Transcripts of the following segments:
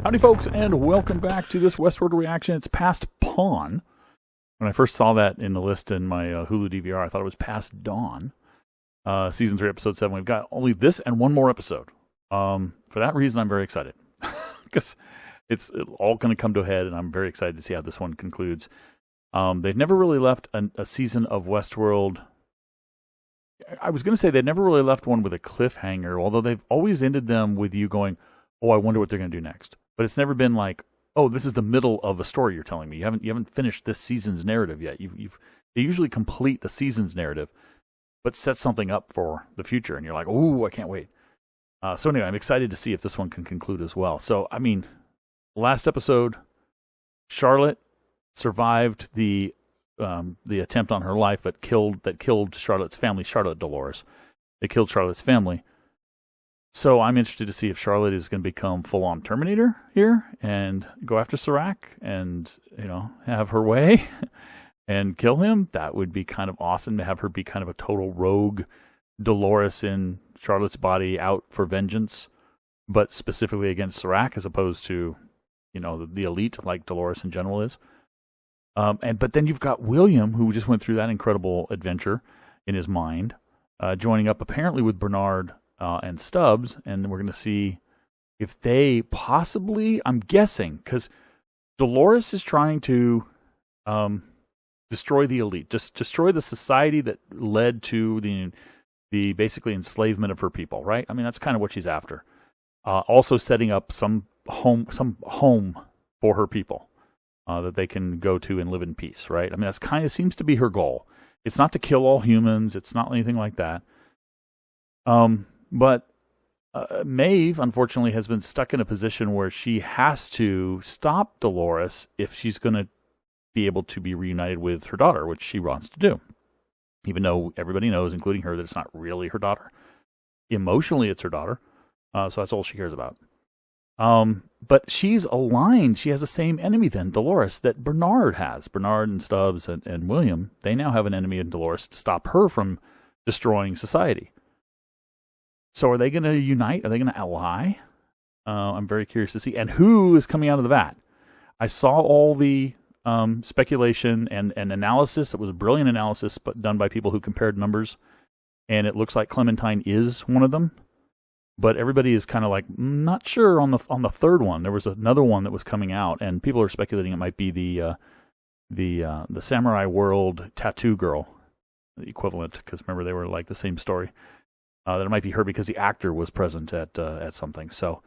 Howdy folks, and welcome back to this Westworld reaction. It's Past Pawn. When I first saw that in the list in my Hulu DVR, I thought it was Past Dawn. Season 3, Episode 7. We've got only this and one more episode. For that reason, I'm very excited. Because it's all going to come to a head, and I'm very excited to see how this one concludes. They've never really left a season of Westworld. I was going to say they've never really left one with a cliffhanger, although they've always ended them with you going, oh, I wonder what they're going to do next. But it's never been like, oh, this is the middle of a story you're telling me. You haven't finished this season's narrative yet. They usually complete the season's narrative, but set something up for the future, and you're like, oh, I can't wait. So anyway, I'm excited to see if this one can conclude as well. So I mean, last episode, Charlotte survived the attempt on her life, but killed Charlotte's family, Charlotte Dolores. They killed Charlotte's family. So I'm interested to see if Charlotte is going to become full-on Terminator here and go after Serac and, have her way and kill him. That would be kind of awesome to have her be kind of a total rogue Dolores in Charlotte's body out for vengeance, but specifically against Serac as opposed to, the elite like Dolores in general is. But then you've got William, who just went through that incredible adventure in his mind, joining up apparently with Bernard and Stubbs, and we're going to see if they possibly, I'm guessing, because Dolores is trying to destroy the elite, just destroy the society that led to the basically enslavement of her people, right? I mean, that's kind of what she's after. Also setting up some home for her people that they can go to and live in peace, right? I mean, that's kind of seems to be her goal. It's not to kill all humans. It's not anything like that. But Maeve, unfortunately, has been stuck in a position where she has to stop Dolores if she's going to be able to be reunited with her daughter, which she wants to do. Even though everybody knows, including her, that it's not really her daughter. Emotionally, it's her daughter. So that's all she cares about. But she's aligned. She has the same enemy then, Dolores, that Bernard has. Bernard and Stubbs and William, they now have an enemy in Dolores to stop her from destroying society. So are they going to unite? Are they going to ally? I'm very curious to see. And who is coming out of the vat? I saw all the speculation and analysis. It was a brilliant analysis but done by people who compared numbers. And it looks like Clementine is one of them. But everybody is kind of like, not sure on the third one. There was another one that was coming out, and people are speculating it might be the Samurai World tattoo girl, the equivalent, because remember they were like the same story. That it might be her because the actor was present at something. So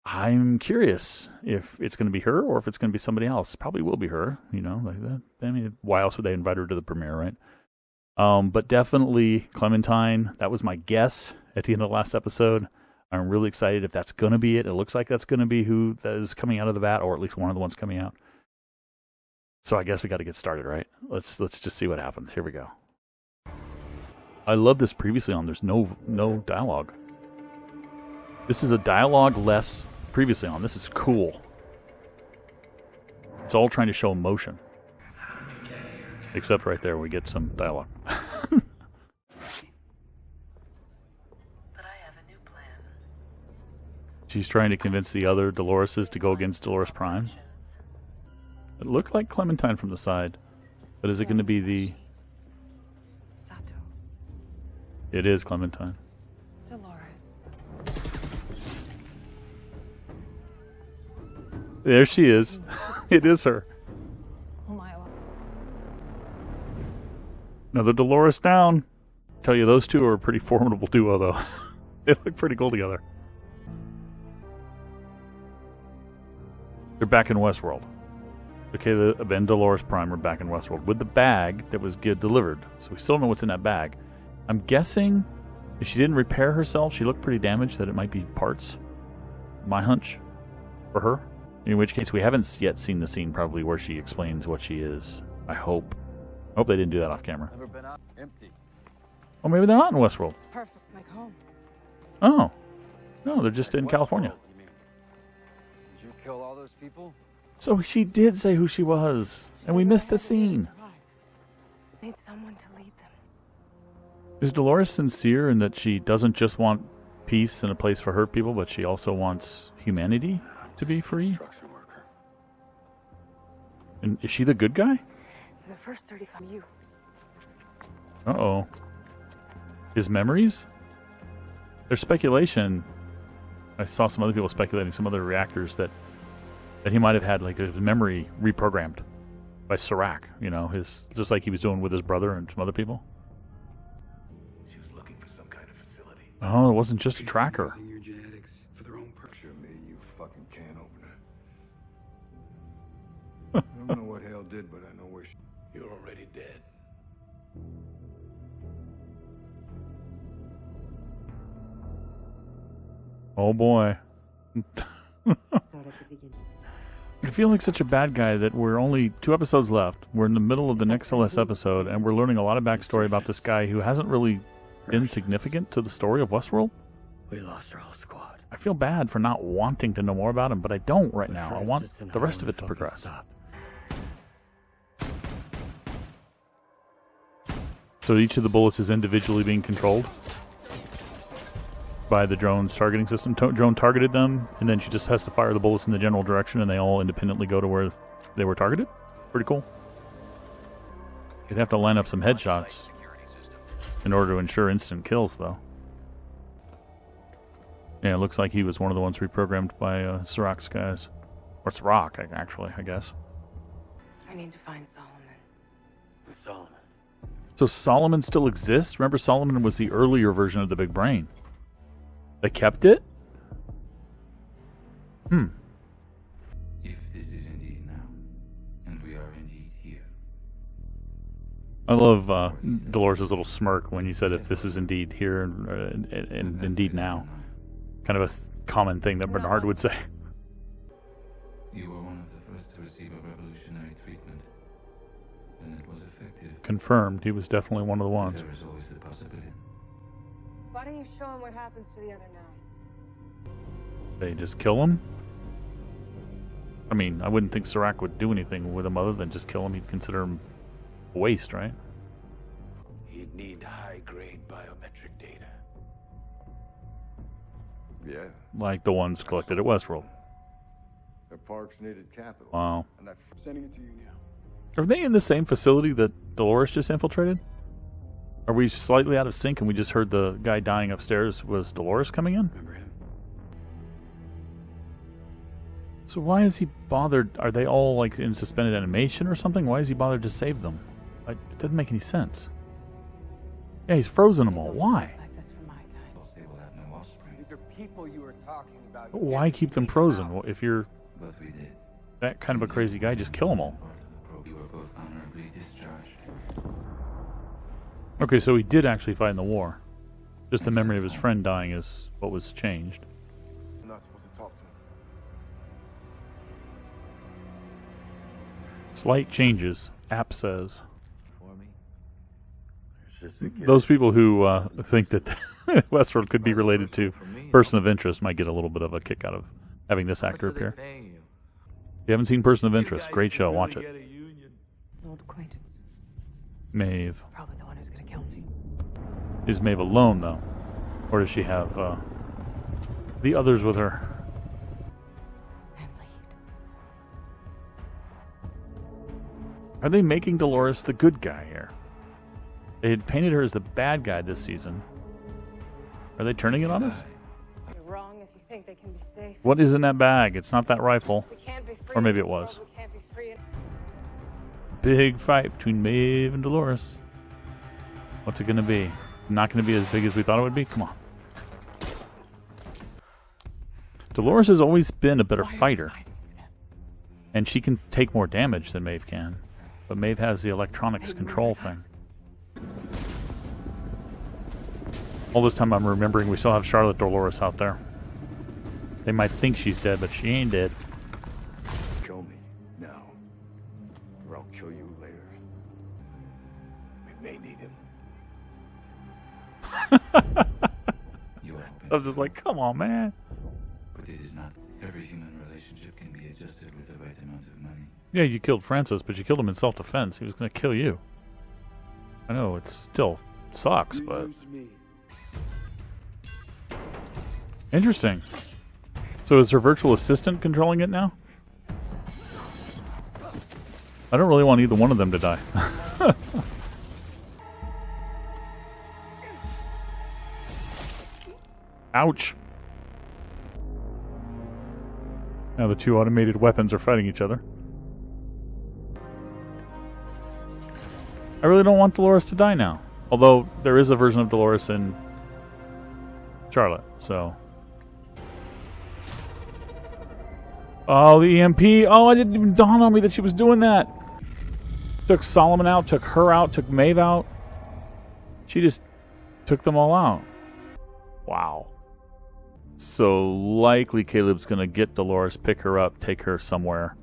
I'm curious if it's going to be her or if it's going to be somebody else. Probably will be her, like that. I mean, why else would they invite her to the premiere, right? But definitely Clementine. That was my guess at the end of the last episode. I'm really excited if that's going to be it. It looks like that's going to be who that is coming out of the vat, or at least one of the ones coming out. So I guess we got to get started, right? Let's just see what happens. Here we go. I love this previously on. There's no dialogue. This is a dialogue less previously on. This is cool. It's all trying to show emotion. Except right there we get some dialogue. But I have a new plan. She's trying to convince the other Doloreses to go against Dolores Prime. It looked like Clementine from the side. But is it going to be the... It is Clementine. Dolores. There she is. It is her. Oh my. Another Dolores down. Tell you, those two are a pretty formidable duo, though. They look pretty cool together. They're back in Westworld. Okay, Ben Dolores Prime are back in Westworld with the bag that was delivered. So we still don't know what's in that bag. I'm guessing if she didn't repair herself, she looked pretty damaged, that it might be parts. My hunch for her. In which case, we haven't yet seen the scene probably where she explains what she is. I hope. I hope they didn't do that off camera. Never been out empty. Oh, maybe they're not in Westworld. It's perfect, like home. Oh. No, they're just in California. You mean? Did you kill all those people? So she did say who she was, and we missed the scene. Need someone to lead them. Is Dolores sincere in that she doesn't just want peace and a place for her people, but she also wants humanity? to be free? Construction worker. And is she the good guy? For the first 35, you. Uh-oh. His memories? There's speculation. I saw some other people speculating, some other reactors, that he might have had like his memory reprogrammed by Serac, you know, just like he was doing with his brother and some other people. She was looking for some kind of facility. Oh, it wasn't just a tracker. Using your genetics for their own purpose. Picture me, you fucking can opener. I don't know what Hale did, but I know where she... You're already dead. Oh boy. Start at the beginning. I feel like such a bad guy that we're only 2 episodes left. We're in the middle of the next to last episode, and we're learning a lot of backstory about this guy who hasn't really been significant to the story of Westworld. We lost our whole squad. I feel bad for not wanting to know more about him, but I don't right now. I want the rest of it to progress. So each of the bullets is individually being controlled by the drone's targeting system. Drone targeted them, and then she just has to fire the bullets in the general direction, and they all independently go to where they were targeted. Pretty cool. You'd have to line up some headshots in order to ensure instant kills, though. Yeah, it looks like he was one of the ones reprogrammed by Serac's guys. Or Serac, actually, I guess. I need to find Solomon. Solomon. So Solomon still exists? Remember, Solomon was the earlier version of the Big Brain. They kept it? If this is indeed now, and we are indeed here. I love Dolores' little smirk when you said if this is indeed here and indeed now. Kind of a common thing that Bernard would say. You were one of the first to receive a revolutionary treatment, and it was effective. Confirmed, he was definitely one of the ones. There is always the possibility. Why don't you show him what happens to the other 9? They just kill him? I mean, I wouldn't think Serac would do anything with him other than just kill him. He'd consider him a waste, right? He'd need high-grade biometric data. Yeah, Like the ones collected at Westworld. the parks needed capital. Wow. And that Sending it to you now. Are they in the same facility that Dolores just infiltrated? Are we slightly out of sync and we just heard the guy dying upstairs was Dolores coming in? Remember him? So why is he bothered? Are they all like in suspended animation or something? Why is he bothered to save them? Like, it doesn't make any sense. Yeah, he's frozen them all. Why? Like this for my kind. They will have no offspring. These are people you were talking about. You Why can't keep them take frozen? out. Well, if you're But we did. that kind of a crazy guy, just kill them all. Part of the probe. You were both honorably discharged. Okay, so he did actually fight in the war. Just the memory of his friend dying is what was changed. I'm not supposed to talk to him. Slight changes, app says. For me? There's just a kid. Those people who think that Westworld could be related to Person of Interest might get a little bit of a kick out of having this actor appear. If you haven't seen Person of Interest, great show, watch it. An old acquaintance. Maeve. Probably the one who's gonna kill me. Is Maeve alone, though? Or does she have the others with her? And lead. Are they making Dolores the good guy here? They had painted her as the bad guy this season. Are they turning it on us? You're wrong if you think they can be safe. What is in that bag? It's not that rifle. We can't be free Or maybe in it this was. world. We can't be free in... Big fight between Maeve and Dolores. What's it going to be? Not going to be as big as we thought it would be? Come on. Dolores has always been a better fighter. And she can take more damage than Maeve can. But Maeve has the electronics control thing. All this time I'm remembering we still have Charlotte Dolores out there. They might think she's dead, but she ain't dead. kill me now, or I'll kill you later. We may need him. You are open I was just like, come on, man. But it is not. Every human relationship can be adjusted with the right amount of money. Yeah, you killed Francis, but you killed him in self-defense. He was going to kill you. I know, it still sucks, but... used me. Interesting. So is her virtual assistant controlling it now? I don't really want either one of them to die. Ouch. Now the two automated weapons are fighting each other. I really don't want Dolores to die now. Although there is a version of Dolores in Charlotte, so. Oh, the EMP. Oh, it didn't even dawn on me that she was doing that. Took Solomon out, took her out, took Maeve out. She just took them all out. Wow. So likely Caleb's going to get Dolores, pick her up, take her somewhere,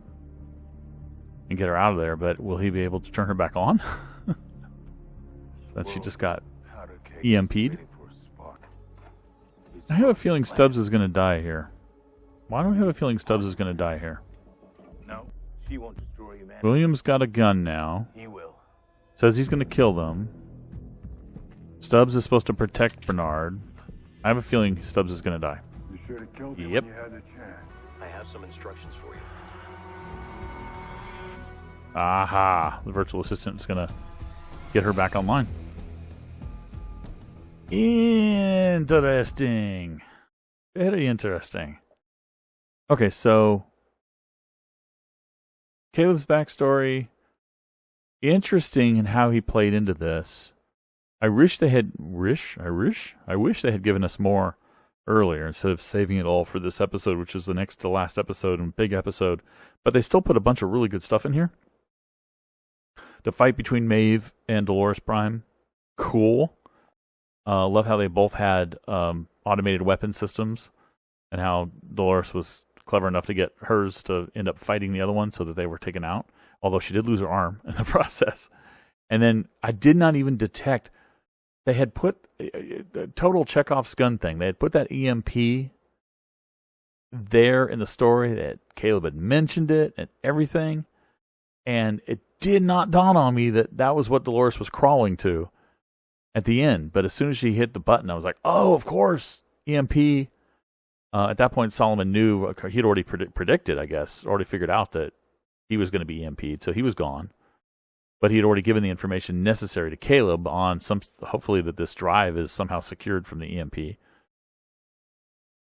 and get her out of there. But will he be able to turn her back on? That she just got EMP'd? I have a feeling Stubbs is going to die here. Why do I have a feeling Stubbs is going to die here? No, she won't destroy humanity. William's got a gun now. He will. Says he's going to kill them. Stubbs is supposed to protect Bernard. I have a feeling Stubbs is going to die. You should have killed him Yep. when you had the chance. I have some instructions for you. Aha! The virtual assistant is going to get her back online. Interesting. Very interesting. Okay, so Caleb's backstory, interesting in how he played into this. I wish they had given us more earlier instead of saving it all for this episode, which is the next to last episode and big episode. But they still put a bunch of really good stuff in here. The fight between Maeve and Dolores Prime, cool. Love how they both had automated weapon systems, and how Dolores was clever enough to get hers to end up fighting the other one so that they were taken out, although she did lose her arm in the process. And then I did not even detect, they had put the total Chekhov's gun thing. They had put that EMP there in the story, that Caleb had mentioned it and everything, and it did not dawn on me that that was what Dolores was crawling to at the end. But as soon as she hit the button, I was like, oh, of course, EMP. At that point, Solomon knew, he'd already predicted, I guess, already figured out that he was going to be EMP'd, so he was gone. But he had already given the information necessary to Caleb on hopefully that this drive is somehow secured from the EMP. I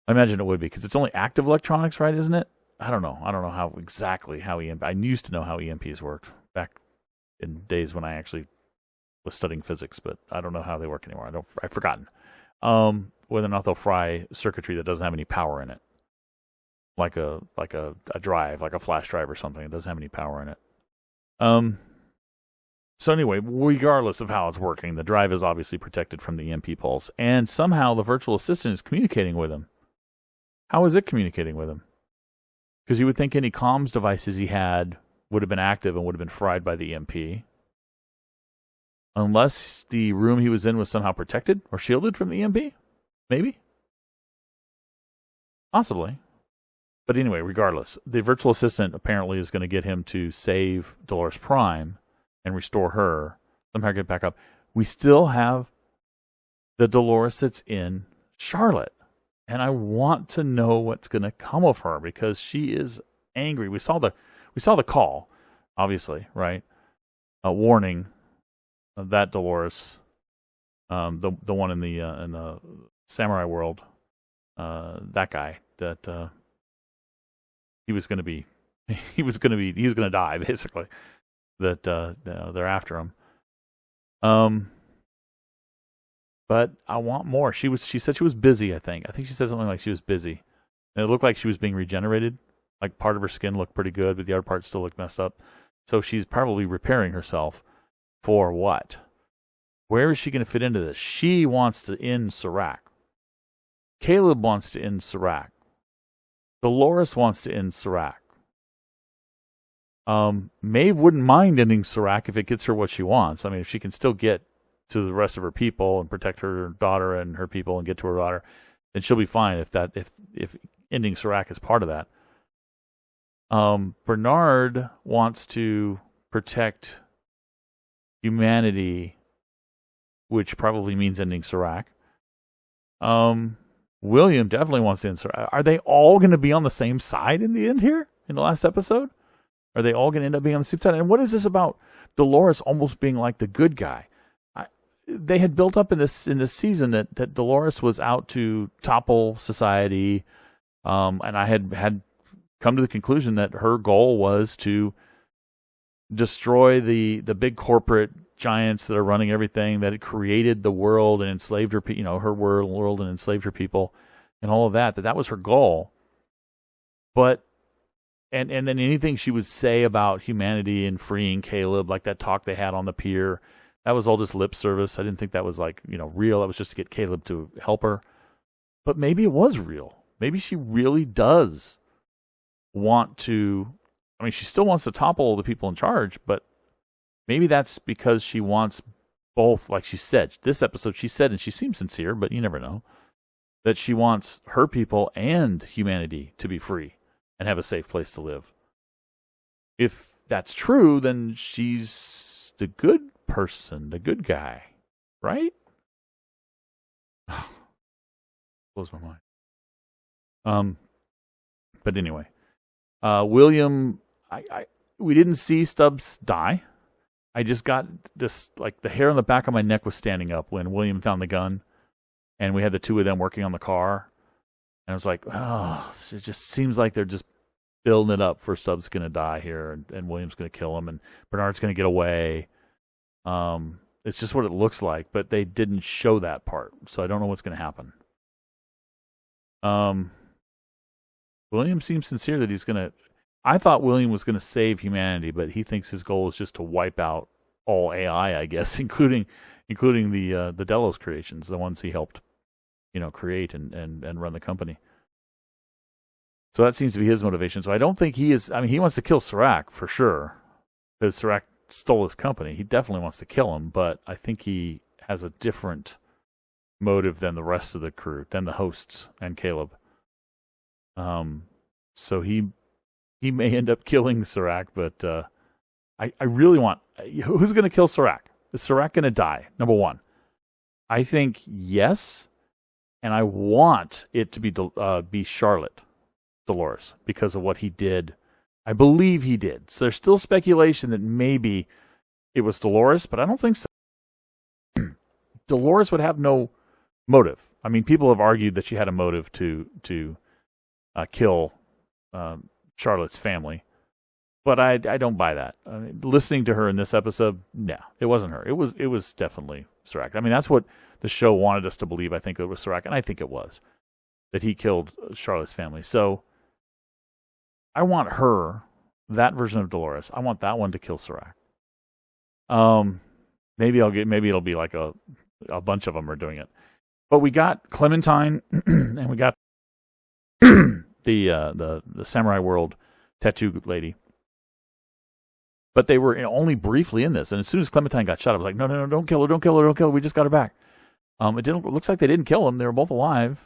imagine it would be, because it's only active electronics, right, isn't it? I don't know how EMP, I used to know how EMPs worked back in days when I actually was studying physics, but I don't know how they work anymore. I've forgotten. Whether or not they'll fry circuitry that doesn't have any power in it, like a drive, like a flash drive or something. It doesn't have any power in it. So anyway, regardless of how it's working, the drive is obviously protected from the EMP pulse, and somehow the virtual assistant is communicating with him. How is it communicating with him? Because you would think any comms devices he had would have been active and would have been fried by the EMP. Unless the room he was in was somehow protected or shielded from the EMP? Maybe? Possibly. But anyway, regardless, the virtual assistant apparently is going to get him to save Dolores Prime and restore her, somehow get back up. We still have the Dolores that's in Charlotte. And I want to know what's going to come of her, because she is angry. We saw the call, obviously, right? A warning that Dolores, the one in the samurai world, that guy that he was going to die, basically. That they're after him. But I want more. She said she was busy, I think she said something like she was busy, and it looked like she was being regenerated. Like part of her skin looked pretty good, but the other part still looked messed up. So she's probably repairing herself. For what? Where is she going to fit into this? She wants to end Serac. Caleb wants to end Serac. Dolores wants to end Serac. Maeve wouldn't mind ending Serac if it gets her what she wants. I mean, if she can still get to the rest of her people and protect her daughter and her people and get to her daughter, then she'll be fine if ending Serac is part of that. Bernard wants to protect humanity, which probably means ending Serac. William definitely wants to insert. Are they all going to be on the same side in the end here in the last episode? Are they all going to end up being on the same side? And what is this about Dolores almost being like the good guy? They had built up in this season that Dolores was out to topple society, and I had come to the conclusion that her goal was to destroy the big corporate giants that are running everything, that had created the world and enslaved her, her world and enslaved her people, and all of that. That was her goal. But and then anything she would say about humanity and freeing Caleb, like that talk they had on the pier, that was all just lip service. I didn't think that was real. That was just to get Caleb to help her. But maybe it was real. Maybe she really does want to. I mean, she still wants to topple the people in charge, but maybe that's because she wants both. Like she said, this episode she said, and she seems sincere, but you never know, that she wants her people and humanity to be free and have a safe place to live. If that's true, then she's the good person, the good guy, right? Blows my mind. But anyway, William, we didn't see Stubbs die. I just got this, like the hair on the back of my neck was standing up when William found the gun, and we had the two of them working on the car, and I was like, oh, it just seems like they're just building it up for Stubbs going to die here, and William's going to kill him, and Bernard's going to get away. It's just what it looks like, but they didn't show that part, so I don't know what's going to happen. William seems sincere that he's going to. I thought William was going to save humanity, but he thinks his goal is just to wipe out all AI, I guess, including the Delos creations, the ones he helped, create and run the company. So that seems to be his motivation. So I don't think he is. I mean, he wants to kill Serac for sure, because Serac stole his company. He definitely wants to kill him, but I think he has a different motive than the rest of the crew, than the hosts and Caleb. So he may end up killing Serac, but I really want. Who's going to kill Serac? Is Serac going to die? Number one, I think yes, and I want it to be Charlotte Dolores because of what he did. I believe he did. So there's still speculation that maybe it was Dolores, but I don't think so. Dolores would have no motive. I mean, people have argued that she had a motive to kill Charlotte's family, but I don't buy that. I mean, listening to her in this episode, no, it wasn't her. It was definitely Serac. I mean, that's what the show wanted us to believe. I think it was Serac, and I think it was that he killed Charlotte's family. So I want her, that version of Dolores. I want that one to kill Serac. Maybe it'll be like a bunch of them are doing it. But we got Clementine and we got the Samurai World tattoo lady. But they were only briefly in this, and as soon as Clementine got shot, I was like, no, don't kill her. We just got her back. It looks like they didn't kill them. They were both alive.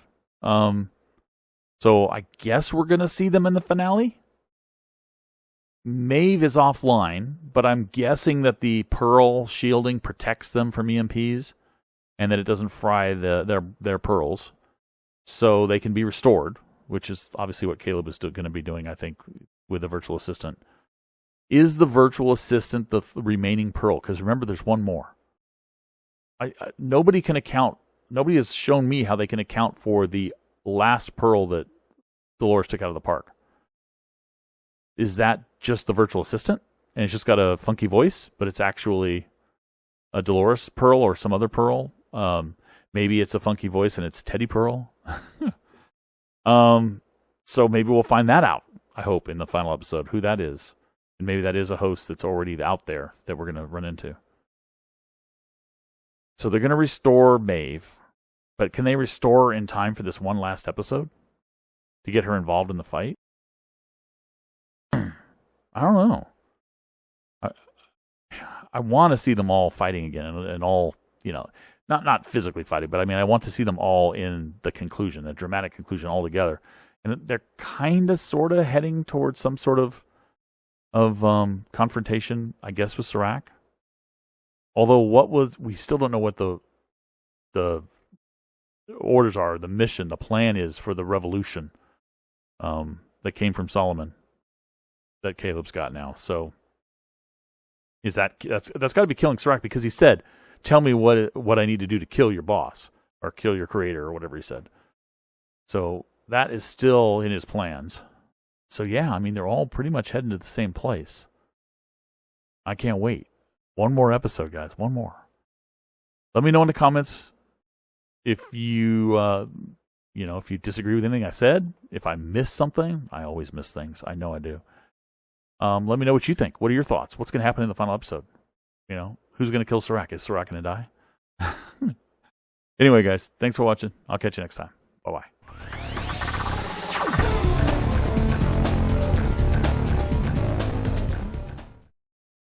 So I guess we're going to see them in the finale. Maeve is offline, but I'm guessing that the pearl shielding protects them from EMPs and that it doesn't fry their pearls, so they can be restored, which is obviously what Caleb is going to be doing, I think, with the virtual assistant. Is the virtual assistant the remaining pearl? Because remember, there's one more. Nobody can account. Nobody has shown me how they can account for the last pearl that Dolores took out of the park. Is that just the virtual assistant? And it's just got a funky voice, but it's actually a Dolores pearl or some other pearl? Maybe it's a funky voice and it's Teddy Pearl. So maybe we'll find that out, I hope, in the final episode, who that is. And maybe that is a host that's already out there that we're going to run into. So they're going to restore Maeve, but can they restore her in time for this one last episode to get her involved in the fight? I don't know. I want to see them all fighting again and all, not physically fighting, but I mean, I want to see them all in the conclusion, a dramatic conclusion all together. And they're kind of, sort of heading towards some sort of confrontation, I guess, with Serac. Although we still don't know what the orders are, the mission, the plan is for the revolution that came from Solomon that Caleb's got now. So that's got to be killing Serac, because he said, "Tell me what I need to do to kill your boss or kill your creator," or whatever he said. So that is still in his plans. So yeah, I mean, they're all pretty much heading to the same place. I can't wait. One more episode, guys. One more. Let me know in the comments if you if you disagree with anything I said, if I missed something. I always miss things. I know I do. Let me know what you think. What are your thoughts? What's going to happen in the final episode? Who's going to kill Serac? Is Serac going to die? Anyway, guys, thanks for watching. I'll catch you next time. Bye-bye.